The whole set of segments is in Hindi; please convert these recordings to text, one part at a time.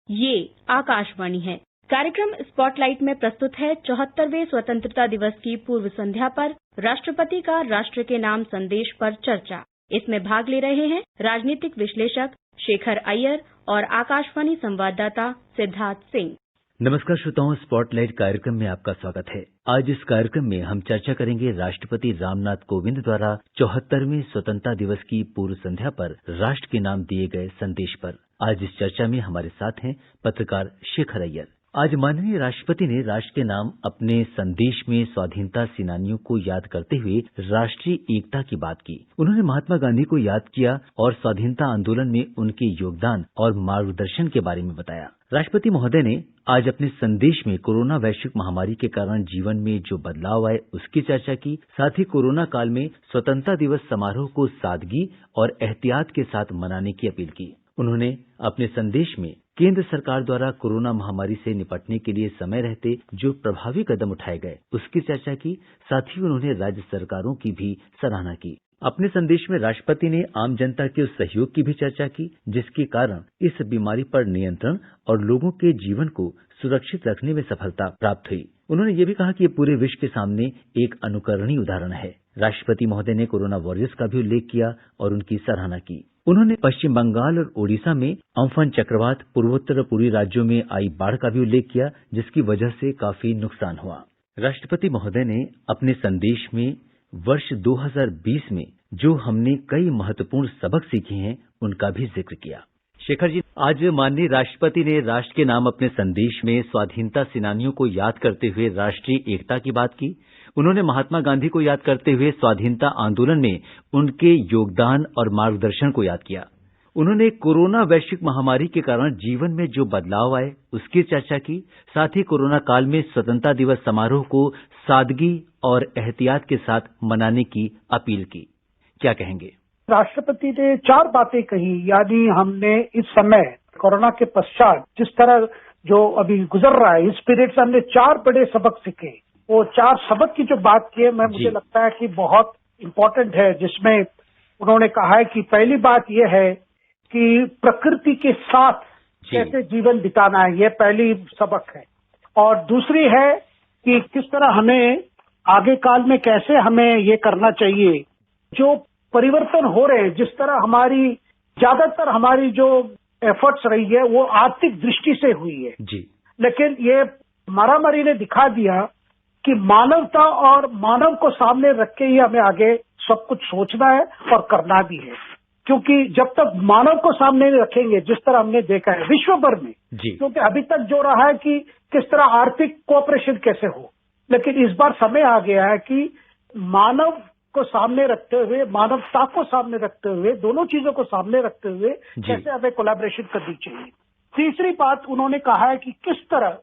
ये आकाशवाणी है। कार्यक्रम स्पॉटलाइट में प्रस्तुत है 74वें स्वतंत्रता दिवस की पूर्व संध्या पर राष्ट्रपति का राष्ट्र के नाम संदेश पर चर्चा। इसमें भाग ले रहे हैं राजनीतिक विश्लेषक शेखर अय्यर और आकाशवाणी संवाददाता सिद्धार्थ सिंह। नमस्कार श्रोताओं, स्पॉटलाइट कार्यक्रम में आपका स्वागत है। आज इस कार्यक्रम में हम चर्चा करेंगे राष्ट्रपति रामनाथ कोविंद द्वारा 74वें स्वतंत्रता दिवस की पूर्व संध्या पर राष्ट्र के नाम दिए गए संदेश पर। आज इस चर्चा में हमारे साथ हैं पत्रकार शेखर अय्यर। आज माननीय राष्ट्रपति ने राष्ट्र के नाम अपने संदेश में स्वाधीनता सेनानियों को याद करते हुए राष्ट्रीय एकता की बात की। उन्होंने महात्मा गांधी को याद किया और स्वाधीनता आंदोलन में उनके योगदान और मार्गदर्शन के बारे में बताया। राष्ट्रपति महोदय ने आज अपने संदेश में कोरोना वैश्विक महामारी के कारण जीवन में जो बदलाव आए उसकी चर्चा की। साथ ही कोरोना काल में स्वतंत्रता दिवस समारोह को सादगी और एहतियात के साथ मनाने की अपील की। उन्होंने अपने संदेश में केंद्र सरकार द्वारा कोरोना महामारी से निपटने के लिए समय रहते जो प्रभावी कदम उठाए गए उसकी चर्चा की। साथ ही उन्होंने राज्य सरकारों की भी सराहना की। अपने संदेश में राष्ट्रपति ने आम जनता के उस सहयोग की भी चर्चा की जिसके कारण इस बीमारी पर नियंत्रण और लोगों के जीवन को सुरक्षित रखने में सफलता प्राप्त हुई। उन्होंने ये भी कहा कि ये पूरे विश्व के सामने एक अनुकरणीय उदाहरण है। राष्ट्रपति महोदय ने कोरोना वॉरियर्स का भी उल्लेख किया और उनकी सराहना की। उन्होंने पश्चिम बंगाल और ओडिशा में अम्फन चक्रवात, पूर्वोत्तर पूर्वी राज्यों में आई बाढ़ का भी उल्लेख किया जिसकी वजह से काफी नुकसान हुआ। राष्ट्रपति महोदय ने अपने संदेश में वर्ष 2020 में जो हमने कई महत्वपूर्ण सबक सीखे हैं उनका भी जिक्र किया। शेखर जी, आज माननीय राष्ट्रपति ने राष्ट्र के नाम अपने संदेश में स्वाधीनता सेनानियों को याद करते हुए राष्ट्रीय एकता की बात की। उन्होंने महात्मा गांधी को याद करते हुए स्वाधीनता आंदोलन में उनके योगदान और मार्गदर्शन को याद किया। उन्होंने कोरोना वैश्विक महामारी के कारण जीवन में जो बदलाव आए उसकी चर्चा की। साथ ही कोरोना काल में स्वतंत्रता दिवस समारोह को सादगी और एहतियात के साथ मनाने की अपील की। क्या कहेंगे? राष्ट्रपति ने 4 बातें कही, यानी हमने इस समय कोरोना के पश्चात जिस तरह जो अभी गुजर रहा है इस पीरियड से हमने 4 बड़े सबक सीखे। वो 4 सबक की जो बात की है मुझे लगता है कि बहुत इम्पोर्टेंट है, जिसमें उन्होंने कहा है कि पहली बात यह है कि प्रकृति के साथ कैसे जीवन बिताना है, ये पहली सबक है। और दूसरी है कि किस तरह हमें आगे काल में कैसे हमें ये करना चाहिए। जो परिवर्तन हो रहे हैं, जिस तरह ज्यादातर हमारी जो एफर्ट्स रही है वो आर्थिक दृष्टि से हुई है जी, लेकिन ये महामारी ने दिखा दिया कि मानवता और मानव को सामने रख के ही हमें आगे सब कुछ सोचना है और करना भी है। क्योंकि जब तक मानव को सामने रखेंगे, जिस तरह हमने देखा है विश्व भर में, क्योंकि अभी तक जो रहा है कि किस तरह आर्थिक कोऑपरेशन कैसे हो, लेकिन इस बार समय आ गया है कि मानव को सामने रखते हुए, मानवता को सामने रखते हुए, दोनों चीजों को सामने रखते हुए कैसे हमें कोलैबोरेशन करनी चाहिए। तीसरी बात उन्होंने कहा है कि किस तरह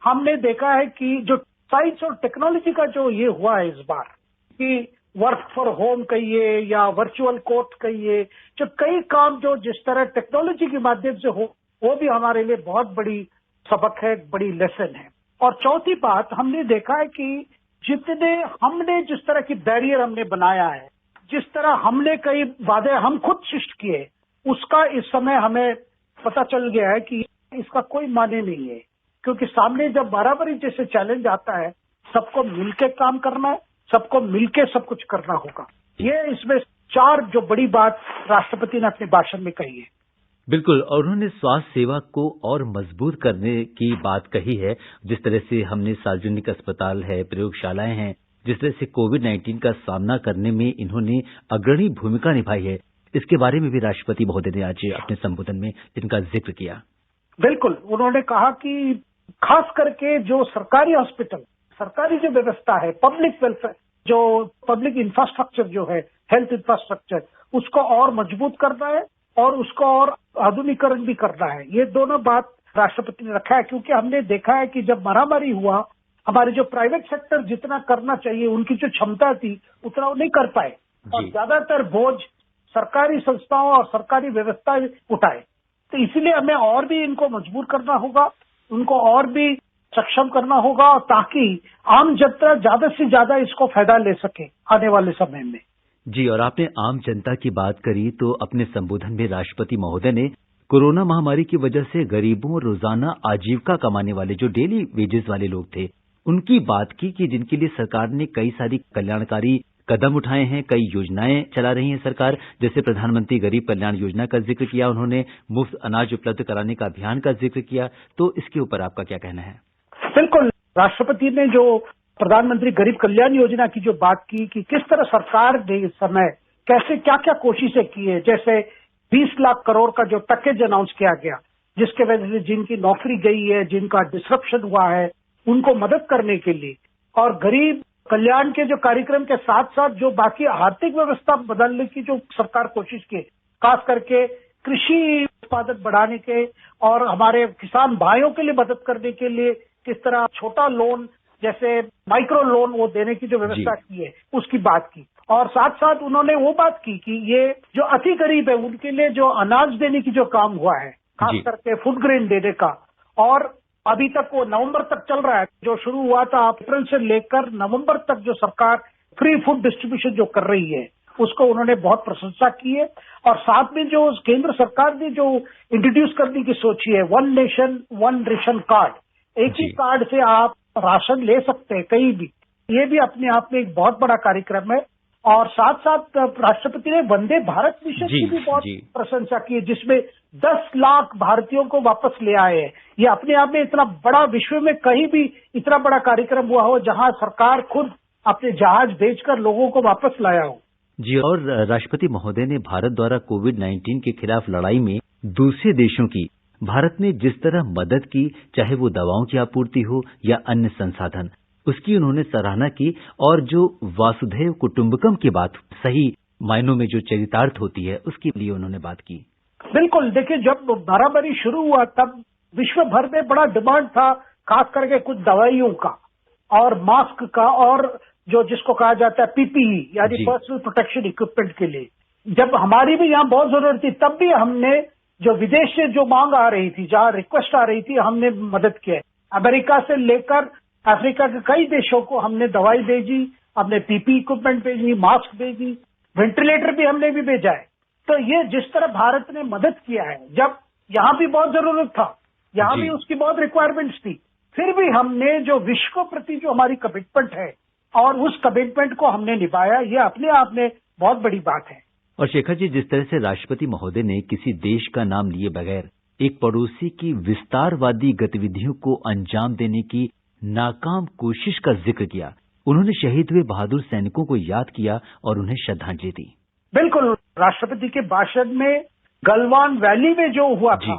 हमने देखा है कि जो साइंस और टेक्नोलॉजी का जो ये हुआ है इस बार कि वर्क फॉर होम कहिए या वर्चुअल कोर्ट कहिए, जो कई काम जो जिस तरह टेक्नोलॉजी के माध्यम से हो, वो भी हमारे लिए बहुत बड़ी सबक है, बड़ी लेसन है। और चौथी बात हमने देखा है कि हमने जिस तरह की बैरियर हमने बनाया है, जिस तरह हमने कई वादे हम खुद सृष्ट किए, उसका इस समय हमें पता चल गया है कि इसका कोई माने नहीं है। क्योंकि सामने जब बराबरी जैसे चैलेंज आता है, सबको मिलके काम करना है, सबको मिलके सब कुछ करना होगा। ये इसमें 4 जो बड़ी बात राष्ट्रपति ने अपने भाषण में कही है। बिल्कुल, और उन्होंने स्वास्थ्य सेवा को और मजबूत करने की बात कही है। जिस तरह से हमने सार्वजनिक अस्पताल है, प्रयोगशालाएं हैं, जिस तरह से कोविड-19 का सामना करने में इन्होंने अग्रणी भूमिका निभाई है, इसके बारे में भी राष्ट्रपति महोदय ने आज अपने संबोधन में इनका जिक्र किया। बिल्कुल, उन्होंने कहा कि खास करके जो सरकारी हॉस्पिटल, सरकारी जो व्यवस्था है, पब्लिक वेलफेयर, जो पब्लिक इंफ्रास्ट्रक्चर जो है, हेल्थ इंफ्रास्ट्रक्चर, उसको और मजबूत करना है और उसको और आधुनिकीकरण भी करना है। ये दोनों बात राष्ट्रपति ने रखा है, क्योंकि हमने देखा है कि जब महामारी हुआ, हमारे जो प्राइवेट सेक्टर जितना करना चाहिए, उनकी जो क्षमता थी उतना वो नहीं कर पाए और ज्यादातर बोझ सरकारी संस्थाओं और सरकारी व्यवस्था उठाए। तो इसलिए हमें और भी इनको मजबूर करना होगा, उनको और भी सक्षम करना होगा ताकि आम जनता ज्यादा से ज्यादा इसको फायदा ले सके आने वाले समय में। जी, और आपने आम जनता की बात करी तो अपने संबोधन में राष्ट्रपति महोदय ने कोरोना महामारी की वजह से गरीबों और रोजाना आजीविका कमाने वाले जो डेली वेजेस वाले लोग थे, उनकी बात की कि जिनके लिए सरकार ने कई सारी कल्याणकारी कदम उठाए हैं, कई योजनाएं चला रही है सरकार। जैसे प्रधानमंत्री गरीब कल्याण योजना का जिक्र किया उन्होंने, मुफ्त अनाज उपलब्ध कराने का अभियान का जिक्र किया। तो इसके ऊपर आपका क्या कहना है? बिल्कुल, राष्ट्रपति ने जो प्रधानमंत्री गरीब कल्याण योजना की जो बात की कि किस तरह सरकार ने इस समय कैसे क्या क्या कोशिशें की है, जैसे 20 लाख करोड़ का जो पैकेज अनाउंस किया गया, जिसके वजह से जिनकी नौकरी गई है, जिनका डिसरप्शन हुआ है, उनको मदद करने के लिए, और गरीब कल्याण के जो कार्यक्रम के साथ साथ जो बाकी आर्थिक व्यवस्था बदलने की जो सरकार कोशिश की, खास करके कृषि उत्पादन बढ़ाने के और हमारे किसान भाइयों के लिए मदद करने के लिए किस तरह छोटा लोन जैसे माइक्रो लोन वो देने की जो व्यवस्था की है, उसकी बात की। और साथ साथ उन्होंने वो बात की कि ये जो अति गरीब है उनके लिए जो अनाज देने की जो काम हुआ है, खास करके फूड ग्रेन देने का, और अभी तक वो नवंबर तक चल रहा है, जो शुरू हुआ था अप्रैल से लेकर नवंबर तक जो सरकार फ्री फूड डिस्ट्रीब्यूशन जो कर रही है, उसको उन्होंने बहुत प्रशंसा की है। और साथ में जो केंद्र सरकार ने जो इंट्रोड्यूस करने की सोची है, one nation one ration card, एक ही कार्ड से आप राशन ले सकते हैं कहीं भी, ये भी अपने आप में एक बहुत बड़ा कार्यक्रम है। और साथ साथ राष्ट्रपति ने वंदे भारत मिशन की भी बहुत प्रशंसा की है, जिसमें 10 लाख भारतीयों को वापस ले आए हैं। ये अपने आप में इतना बड़ा, विश्व में कहीं भी इतना बड़ा कार्यक्रम हुआ हो जहां सरकार खुद अपने जहाज भेजकर लोगों को वापस लाया हो। जी, और राष्ट्रपति महोदय ने भारत द्वारा कोविड-19 के खिलाफ लड़ाई में दूसरे देशों की भारत ने जिस तरह मदद की, चाहे वो दवाओं की आपूर्ति हो या अन्य संसाधन, उसकी उन्होंने सराहना की। और जो वासुधैव कुटुंबकम की बात सही मायनों में जो चरितार्थ होती है, उसके लिए उन्होंने बात की। बिल्कुल, देखिए जब महामारी शुरू हुआ तब विश्व भर में बड़ा डिमांड था, खास करके कुछ दवाइयों का और मास्क का, और जो जिसको कहा जाता है पीपीई यानी पर्सनल प्रोटेक्शन इक्विपमेंट के लिए। जब हमारी भी यहाँ बहुत जरूरत थी, तब भी हमने जो विदेश से जो मांग आ रही थी, जहाँ रिक्वेस्ट आ रही थी, हमने मदद किया। अमेरिका से लेकर अफ्रीका के कई देशों को हमने दवाई भेजी, हमने पीपी इक्विपमेंट भेजी, मास्क भेजी, वेंटिलेटर भी हमने भी भेजा है। तो ये जिस तरह भारत ने मदद किया है, जब यहाँ भी बहुत जरूरत था, यहाँ भी उसकी बहुत रिक्वायरमेंट्स थी, फिर भी हमने जो विश्व के प्रति जो हमारी कमिटमेंट है और उस कमिटमेंट को हमने निभाया, ये अपने आप में बहुत बड़ी बात है। और शेखर जी, जिस तरह से राष्ट्रपति महोदय ने किसी देश का नाम लिए बगैर एक पड़ोसी की विस्तारवादी गतिविधियों को अंजाम देने की नाकाम कोशिश का जिक्र किया, उन्होंने शहीद हुए बहादुर सैनिकों को याद किया और उन्हें श्रद्धांजलि दी। बिल्कुल, राष्ट्रपति के भाषण में गलवान वैली में जो हुआ था,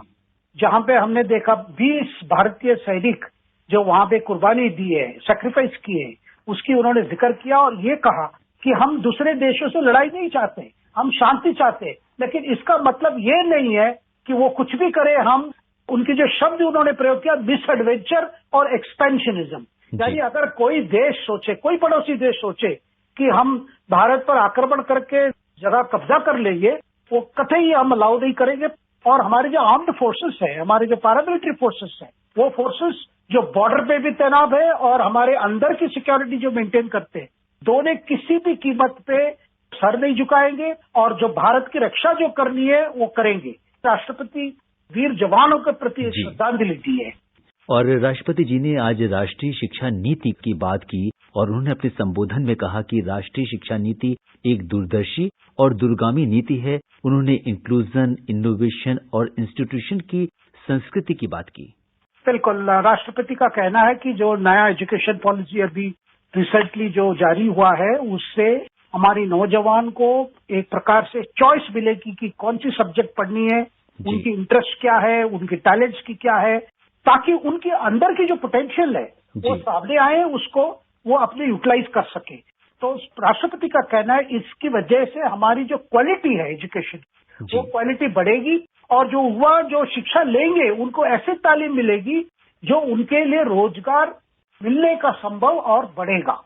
जहां पे हमने देखा 20 भारतीय सैनिक जो वहां पे कुर्बानी दी है, सैक्रिफाइस किए, उसकी उन्होंने जिक्र किया और ये कहा कि हम दूसरे देशों से लड़ाई नहीं चाहते, हम शांति चाहते, लेकिन इसका मतलब ये नहीं है कि वो कुछ भी करे। हम उनके जो शब्द उन्होंने प्रयोग किया, मिसएडवेंचर और एक्सपेंशनिज्म, यानी अगर कोई देश सोचे, कोई पड़ोसी देश सोचे कि हम भारत पर आक्रमण करके जगह कब्जा कर लेंगे, वो कतई हम अलाउ नहीं करेंगे। और हमारे जो आर्म्ड फोर्सेस है, हमारे जो पैरामिलिट्री फोर्सेस है, वो फोर्सेस जो बॉर्डर पे भी तैनात है और हमारे अंदर की सिक्योरिटी जो मेंटेन करते हैं, दोनों किसी भी कीमत पे सर नहीं झुकाएंगे और जो भारत की रक्षा जो करनी है वो करेंगे। राष्ट्रपति वीर जवानों के प्रति श्रद्धांजलि दी है। और राष्ट्रपति जी ने आज राष्ट्रीय शिक्षा नीति की बात की और उन्होंने अपने संबोधन में कहा कि राष्ट्रीय शिक्षा नीति एक दूरदर्शी और दूरगामी नीति है। उन्होंने इंक्लूजन, इनोवेशन और इंस्टीट्यूशन की संस्कृति की बात की। बिल्कुल, राष्ट्रपति का कहना है कि जो नया एजुकेशन पॉलिसी अभी रिसेंटली जो जारी हुआ है, उससे हमारी नौजवान को एक प्रकार से चॉइस मिलेगी कि कौन सी सब्जेक्ट पढ़नी है, उनकी इंटरेस्ट क्या है, उनके टैलेंट्स की क्या है, ताकि उनके अंदर की जो पोटेंशियल है वो सामने आए, उसको वो अपने यूटिलाइज कर सके। तो राष्ट्रपति का कहना है इसकी वजह से हमारी जो क्वालिटी है एजुकेशन, वो क्वालिटी बढ़ेगी और जो युवा जो शिक्षा लेंगे उनको ऐसी तालीम मिलेगी जो उनके लिए रोजगार मिलने का संभव और बढ़ेगा।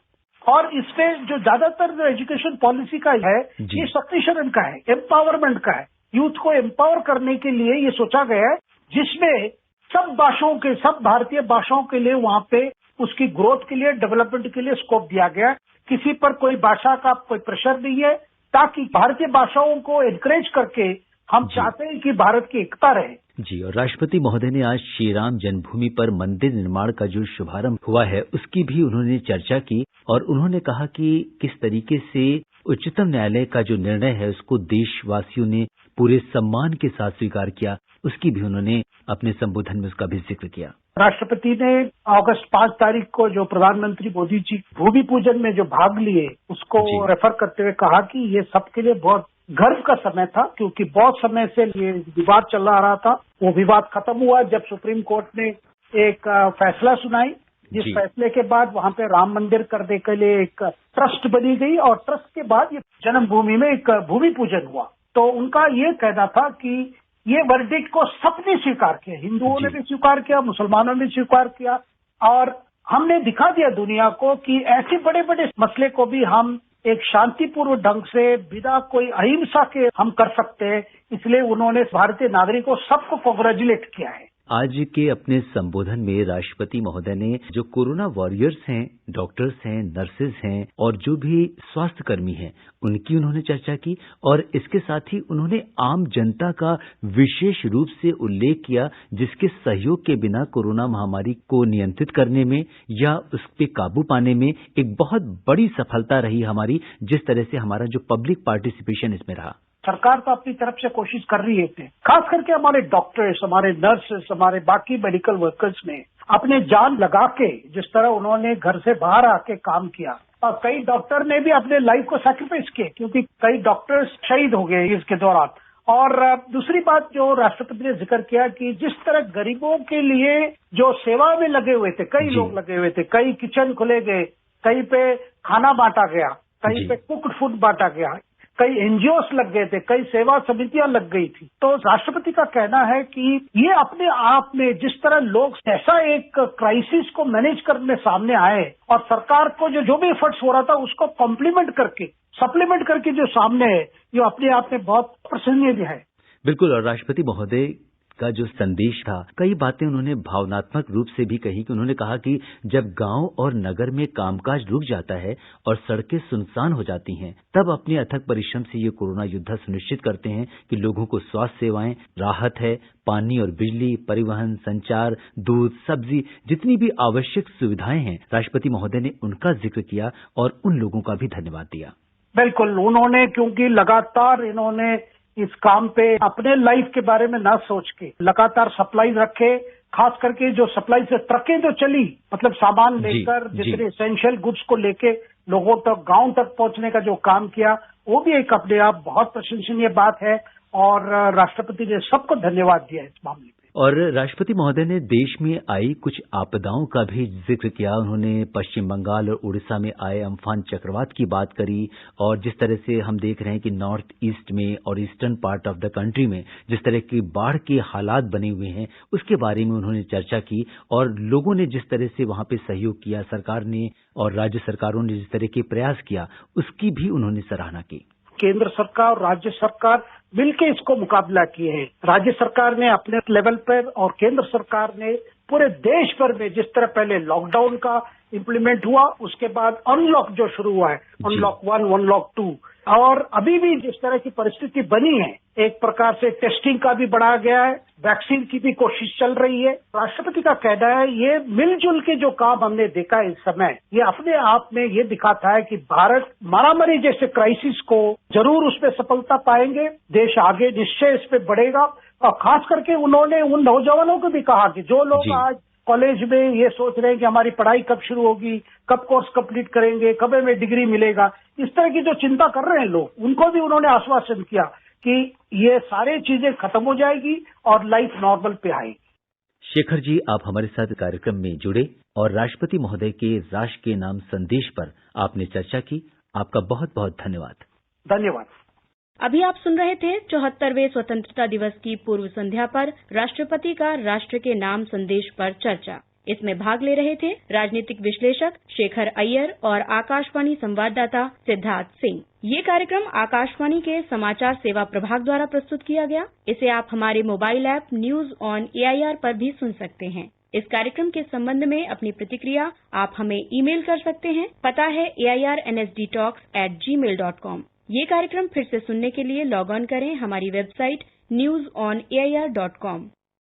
और इसमें जो ज्यादातर एजुकेशन पॉलिसी का है, ये सशक्तिकरण का है, एम्पावरमेंट का है। यूथ को एम्पावर करने के लिए ये सोचा गया है, जिसमें सब भाषाओं के, सब भारतीय भाषाओं के लिए वहां पे उसकी ग्रोथ के लिए, डेवलपमेंट के लिए स्कोप दिया गया। किसी पर कोई भाषा का कोई प्रेशर नहीं है, ताकि भारतीय भाषाओं को एनकरेज करके हम चाहते हैं कि भारत की एकता रहे। जी, और राष्ट्रपति महोदय ने आज श्री राम जन्मभूमि पर मंदिर निर्माण का जो शुभारंभ हुआ है उसकी भी उन्होंने चर्चा की और उन्होंने कहा कि किस तरीके से उच्चतम न्यायालय का जो निर्णय है उसको देशवासियों ने पूरे सम्मान के साथ स्वीकार किया, उसकी भी उन्होंने अपने संबोधन में उसका भी जिक्र किया। राष्ट्रपति ने अगस्त 5 तारीख को जो प्रधानमंत्री मोदी जी भूमि पूजन में जो भाग लिए उसको रेफर करते हुए कहा कि ये सबके लिए बहुत गर्व का समय था, क्योंकि बहुत समय से ये विवाद चल रहा था। वो विवाद खत्म हुआ जब सुप्रीम कोर्ट ने एक फैसला सुनाई, जिस फैसले के बाद वहां पे राम मंदिर करने के लिए एक ट्रस्ट बनी गई और ट्रस्ट के बाद ये जन्मभूमि में एक भूमि पूजन हुआ। तो उनका ये कहना था कि ये वर्डिक्ट को सबने स्वीकार किया, हिंदुओं ने भी स्वीकार किया, मुसलमानों ने स्वीकार किया और हमने दिखा दिया दुनिया को कि ऐसे बड़े बड़े मसले को भी हम एक शांतिपूर्व ढंग से बिना कोई अहिंसा के हम कर सकते हैं। इसलिए उन्होंने भारतीय नागरिकों सबको कांग्रेचुलेट किया है। आज के अपने संबोधन में राष्ट्रपति महोदय ने जो कोरोना वॉरियर्स हैं, डॉक्टर्स हैं, नर्सेज हैं और जो भी स्वास्थ्य कर्मी हैं उनकी उन्होंने चर्चा की और इसके साथ ही उन्होंने आम जनता का विशेष रूप से उल्लेख किया जिसके सहयोग के बिना कोरोना महामारी को नियंत्रित करने में या उस पे काबू पाने में एक बहुत बड़ी सफलता रही हमारी, जिस तरह से हमारा जो पब्लिक पार्टिसिपेशन इसमें रहा। सरकार तो अपनी तरफ से कोशिश कर रही है, खास करके हमारे डॉक्टर्स, हमारे नर्सेस, हमारे बाकी मेडिकल वर्कर्स ने अपने जान लगा के जिस तरह उन्होंने घर से बाहर आके काम किया और कई डॉक्टर ने भी अपने लाइफ को सैक्रिफाइस किए क्योंकि कई डॉक्टर्स शहीद हो गए इसके दौरान। और दूसरी बात जो राष्ट्रपति ने जिक्र किया कि जिस तरह गरीबों के लिए जो सेवा में लगे हुए थे, कई लोग लगे हुए थे, कई किचन खुले गए, कहीं पे खाना बांटा गया, कहीं पे कुक्ड फूड बांटा गया, कई एनजीओस लग गए थे, कई सेवा समितियां लग गई थी। तो राष्ट्रपति का कहना है कि ये अपने आप में जिस तरह लोग ऐसा एक क्राइसिस को मैनेज करने सामने आए और सरकार को जो भी एफर्ट्स हो रहा था उसको कॉम्प्लीमेंट करके, सप्लीमेंट करके जो सामने है, ये अपने आप में बहुत प्रशंसनीय है। बिल्कुल, और राष्ट्रपति महोदय का जो संदेश था, कई बातें उन्होंने भावनात्मक रूप से भी कही कि उन्होंने कहा कि जब गांव और नगर में कामकाज रुक जाता है और सड़कें सुनसान हो जाती हैं, तब अपने अथक परिश्रम से ये कोरोना योद्धा सुनिश्चित करते हैं कि लोगों को स्वास्थ्य सेवाएं, राहत है, पानी और बिजली, परिवहन, संचार, दूध, सब्जी, जितनी भी आवश्यक सुविधाएं हैं, राष्ट्रपति महोदय ने उनका जिक्र किया और उन लोगों का भी धन्यवाद दिया। बिल्कुल, उन्होंने क्योंकि लगातार इन्होंने इस काम पे अपने लाइफ के बारे में ना सोच के लगातार सप्लाई रखे, खास करके जो सप्लाई से ट्रकें जो चली, मतलब सामान लेकर जितने एसेंशियल गुड्स को लेके लोगों तक, गांव तक पहुंचने का जो काम किया, वो भी एक अपने आप बहुत प्रशंसनीय बात है और राष्ट्रपति ने सबको धन्यवाद दिया इस मामले में। और राष्ट्रपति महोदय ने देश में आई कुछ आपदाओं का भी जिक्र किया। उन्होंने पश्चिम बंगाल और उड़ीसा में आए अम्फान चक्रवात की बात करी और जिस तरह से हम देख रहे हैं कि नॉर्थ ईस्ट में और eastern part of the country में जिस तरह की बाढ़ के हालात बने हुए हैं, उसके बारे में उन्होंने चर्चा की और लोगों ने जिस तरह से वहां पे सहयोग किया, सरकार ने और राज्य सरकारों ने जिस तरह के प्रयास किया, उसकी भी उन्होंने सराहना की। केंद्र सरकार और राज्य सरकार मिलकर इसको मुकाबला किए हैं। राज्य सरकार ने अपने लेवल पर और केंद्र सरकार ने पूरे देश भर में जिस तरह पहले लॉकडाउन का इम्प्लीमेंट हुआ, उसके बाद अनलॉक जो शुरू हुआ है, अनलॉक 1, अनलॉक 2, और अभी भी जिस तरह की परिस्थिति बनी है, एक प्रकार से टेस्टिंग का भी बढ़ाया गया है, वैक्सीन की भी कोशिश चल रही है। राष्ट्रपति का कहना है ये मिलजुल के जो काम हमने देखा इस समय, ये अपने आप में ये दिखाता है कि भारत महामारी जैसे क्राइसिस को जरूर उसमें सफलता पाएंगे, देश आगे निश्चय इस पे बढ़ेगा। और खास करके उन्होंने उन नौजवानों को भी कहा कि जो लोग आज कॉलेज में ये सोच रहे हैं कि हमारी पढ़ाई कब शुरू होगी, कब कोर्स कंप्लीट करेंगे, कब हमें डिग्री मिलेगा, इस तरह की जो चिंता कर रहे हैं लोग, उनको भी उन्होंने आश्वासन किया कि ये सारी चीजें खत्म हो जाएगी और लाइफ नॉर्मल पे आएगी। शेखर जी, आप हमारे साथ कार्यक्रम में जुड़े और राष्ट्रपति महोदय के राष्ट्र के नाम संदेश पर आपने चर्चा की, आपका बहुत बहुत धन्यवाद। धन्यवाद। अभी आप सुन रहे थे 74वें स्वतंत्रता दिवस की पूर्व संध्या पर राष्ट्रपति का राष्ट्र के नाम संदेश पर चर्चा। इसमें भाग ले रहे थे राजनीतिक विश्लेषक शेखर अय्यर और आकाशवाणी संवाददाता सिद्धार्थ सिंह। ये कार्यक्रम आकाशवाणी के समाचार सेवा प्रभाग द्वारा प्रस्तुत किया गया। इसे आप हमारे mobile app news on AIR पर भी सुन सकते हैं। इस कार्यक्रम के संबंध में अपनी प्रतिक्रिया आप हमें ईमेल कर सकते हैं। पता है airnsdtalks@gmail.com। ये कार्यक्रम फिर से सुनने के लिए लॉग ऑन करें हमारी वेबसाइट newsonair.com।